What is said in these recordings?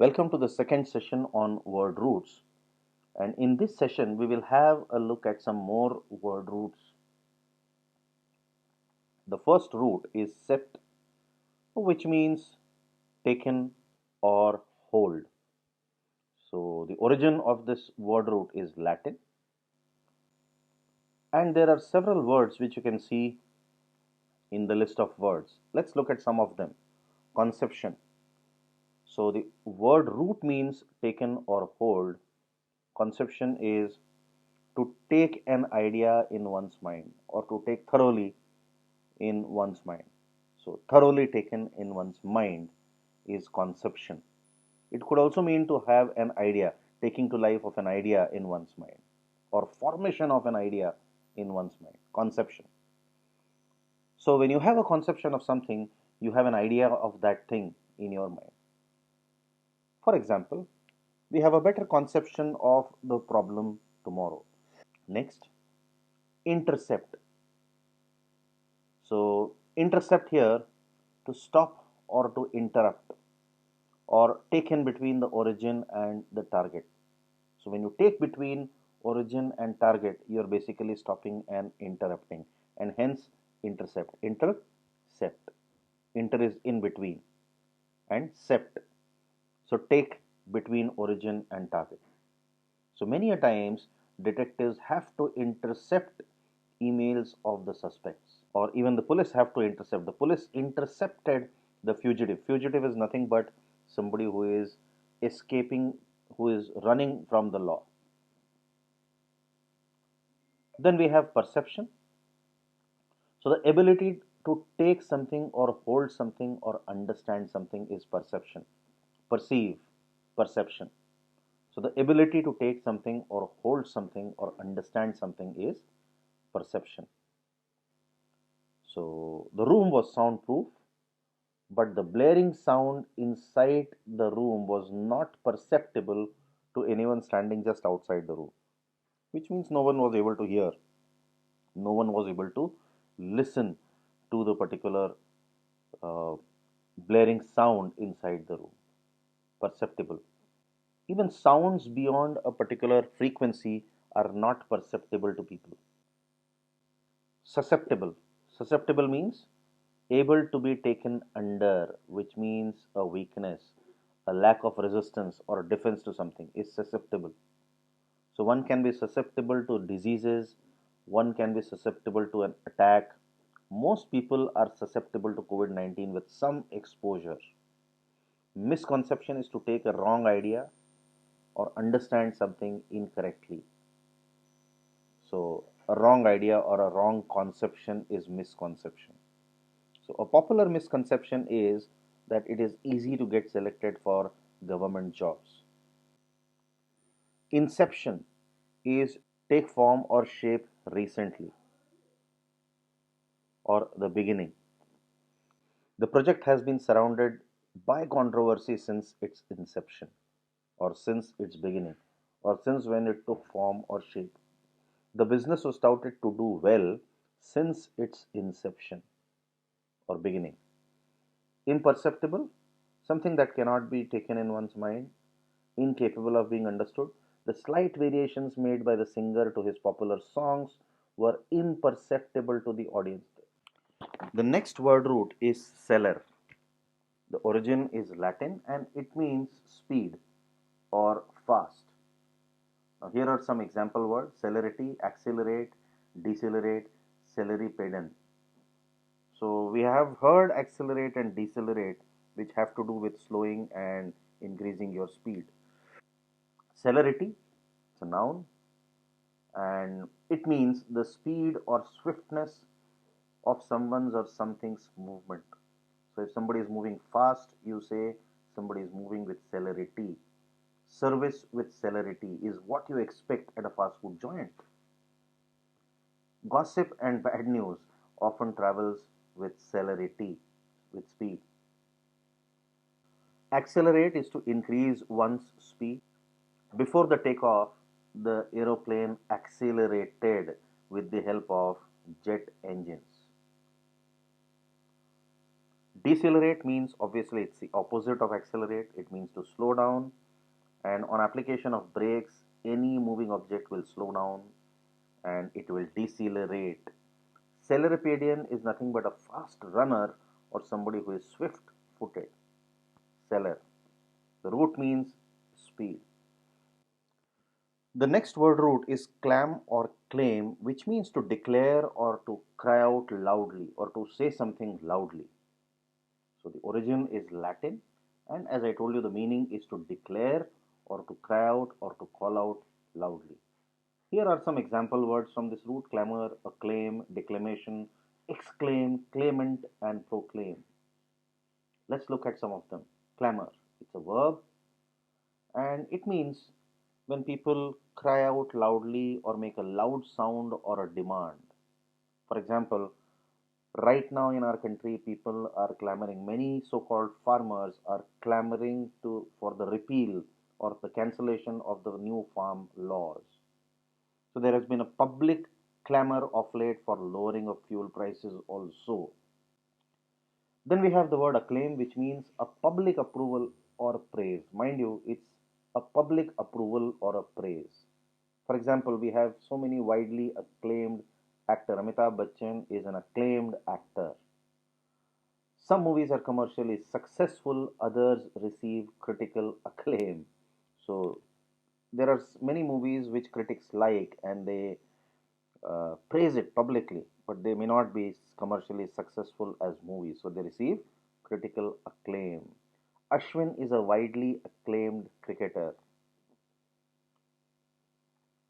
Welcome to the second session on word roots. And in this session, we will have a look at some more word roots. The first root is sept, which means taken or hold. So the origin of this word root is Latin. And there are several words which you can see in the list of words. Let's look at some of them. Conception. So the word root means taken or hold. Conception is to take an idea in one's mind or to take thoroughly in one's mind. So, thoroughly taken in one's mind is conception. It could also mean to have an idea, taking to life of an idea in one's mind, or formation of an idea in one's mind. Conception. So, when you have a conception of something, you have an idea of that thing in your mind. For example, we have a better conception of the problem tomorrow. Next, intercept. So, intercept here to stop or to interrupt or take in between the origin and the target. So, when you take between origin and target, you are basically stopping and interrupting, and hence intercept. Intercept. Inter is in between, and cept. So, take between origin and target. So, many a times detectives have to intercept emails of the suspects, or even the police have to intercept. The police intercepted the fugitive. Fugitive is nothing but somebody who is escaping, who is running from the law. Then we have perception. So the ability to take something or hold something or understand something is perception. Perceive, perception. So the ability to take something or hold something or understand something is perception. So the room was soundproof, but the blaring sound inside the room was not perceptible to anyone standing just outside the room, which means no one was able to hear, no one was able to listen to the particular uh, blaring sound inside the room. Perceptible. Even sounds beyond a particular frequency are not perceptible to people. Susceptible. Susceptible means able to be taken under, which means a weakness, a lack of resistance or defense to something is susceptible. So one can be susceptible to diseases, one can be susceptible to an attack. Most people are susceptible to COVID 19 with some exposure. Misconception is to take a wrong idea or understand something incorrectly. So, a wrong idea or a wrong conception is misconception. So, a popular misconception is that it is easy to get selected for government jobs. Inception is take form or shape recently or the beginning. The project has been surrounded by controversy since its inception or since its beginning or since when it took form or shape. The business was touted to do well since its inception or beginning. Imperceptible, something that cannot be taken in one's mind, incapable of being understood. The slight variations made by the singer to his popular songs were imperceptible to the audience. The next word root is celer. The origin is Latin and it means speed or fast. Now, here are some example words: celerity, accelerate, decelerate, celeripeden. So we have heard accelerate and decelerate, which have to do with slowing and increasing your speed. Celerity, it's a noun, and it means the speed or swiftness of someone's or something's movement. So if somebody is moving fast, you say somebody is moving with celerity. Service with celerity is what you expect at a fast food joint. Gossip and bad news often travels with celerity, with speed. Accelerate is to increase one's speed. Before the takeoff, the aeroplane accelerated with the help of jet engines. Decelerate means obviously it's the opposite of accelerate. It means to slow down. And on application of brakes, any moving object will slow down and it will decelerate. Celeripedian is nothing but a fast runner or somebody who is swift footed. Celer. The root means speed. The next word root is clam or claim, which means to declare or to cry out loudly or to say something loudly. So the origin is Latin, and as I told you, the meaning is to declare or to cry out or to call out loudly. Here are some example words from this root: clamor, acclaim, declamation, exclaim, claimant, and proclaim. Let's look at some of them. Clamor, it's a verb and it means when people cry out loudly or make a loud sound or a demand. For example, right now in our country, people are clamoring, many so called farmers are clamoring for the repeal or the cancellation of the new farm laws. So there has been a public clamor of late for lowering of fuel prices also. Then we have the word acclaim, which means a public approval or praise. Mind you, it's a public approval or a praise. For example, we have so many widely acclaimed actor. Amitabh Bachchan is an acclaimed actor. Some movies are commercially successful, others receive critical acclaim. So there are many movies which critics like and they praise it publicly, but they may not be commercially successful as movies, so they receive critical acclaim. Ashwin is a widely acclaimed cricketer.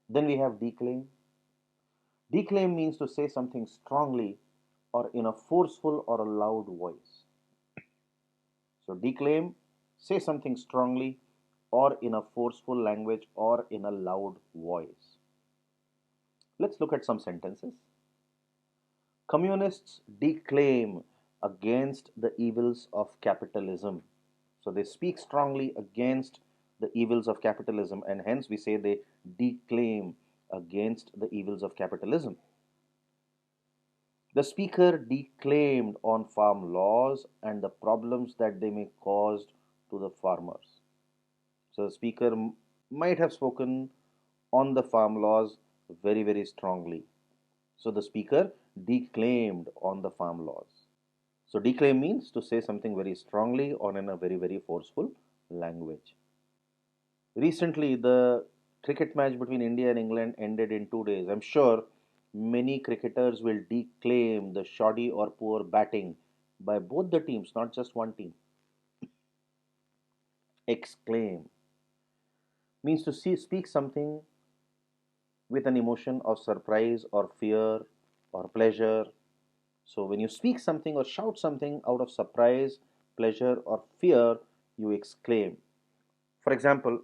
Then we have declaim. Declaim means to say something strongly or in a forceful or a loud voice. So declaim, say something strongly or in a forceful language or in a loud voice. Let's look at some sentences. Communists declaim against the evils of capitalism. So they speak strongly against the evils of capitalism, and hence we say they declaim against the evils of capitalism. The speaker declaimed on farm laws and the problems that they may cause to the farmers. So the speaker might have spoken on the farm laws very, very strongly. So the speaker declaimed on the farm laws. So declaim means to say something very strongly or in a very, very forceful language. Recently, the cricket match between India and England ended in 2 days. I'm sure many cricketers will declaim the shoddy or poor batting by both the teams, not just one team. Exclaim means to speak something with an emotion of surprise or fear or pleasure. So when you speak something or shout something out of surprise, pleasure, or fear, you exclaim. For example,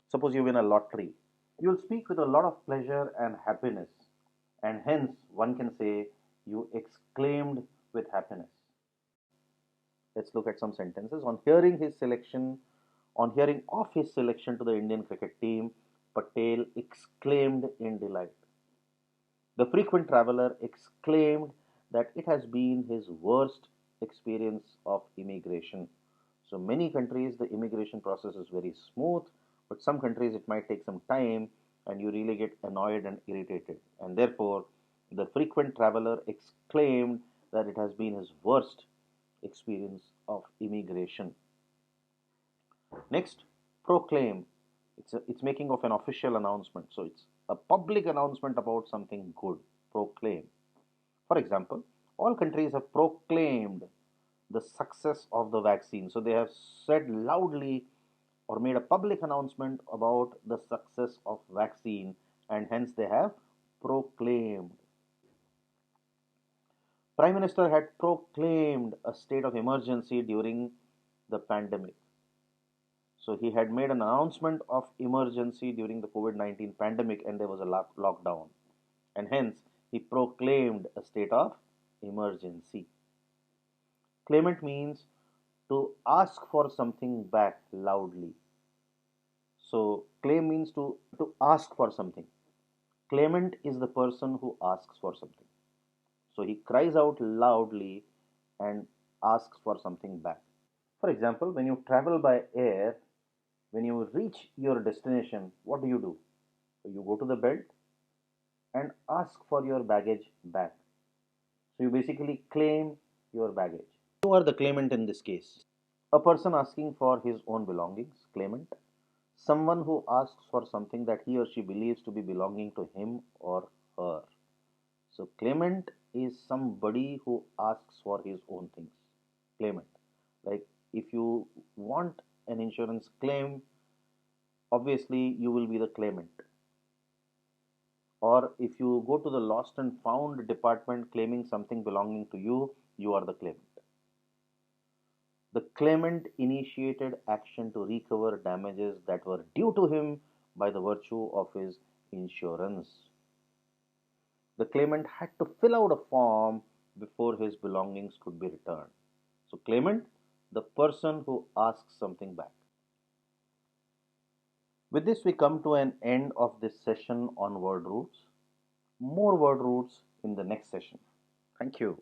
suppose you win a lottery. You will speak with a lot of pleasure and happiness, and hence one can say you exclaimed with happiness. Let's look at some sentences. On hearing of his selection to the Indian cricket team, Patel exclaimed in delight. The frequent traveler exclaimed that it has been his worst experience of immigration. So, many countries the immigration process is very smooth, but some countries it might take some time and you really get annoyed and irritated. And therefore, the frequent traveler exclaimed that it has been his worst experience of immigration. Next, proclaim. It's making of an official announcement. So it's a public announcement about something good. Proclaim. For example, all countries have proclaimed the success of the vaccine. So they have said loudly or made a public announcement about the success of vaccine, and hence they have proclaimed. Prime Minister had proclaimed a state of emergency during the pandemic. So he had made an announcement of emergency during the COVID-19 pandemic and there was a lockdown. And hence he proclaimed a state of emergency. Claimant means to ask for something back loudly. So claim means to ask for something. Claimant is the person who asks for something. So he cries out loudly and asks for something back. For example, when you travel by air, when you reach your destination, what do? So you go to the belt and ask for your baggage back. So you basically claim your baggage. You are the claimant in this case. A person asking for his own belongings, claimant. Someone who asks for something that he or she believes to be belonging to him or her. So claimant is somebody who asks for his own things. Claimant. Like if you want an insurance claim, obviously you will be the claimant. Or if you go to the lost and found department claiming something belonging to you, you are the claimant. The claimant initiated action to recover damages that were due to him by the virtue of his insurance. The claimant had to fill out a form before his belongings could be returned. So, claimant, the person who asks something back. With this, we come to an end of this session on word roots. More word roots in the next session. Thank you.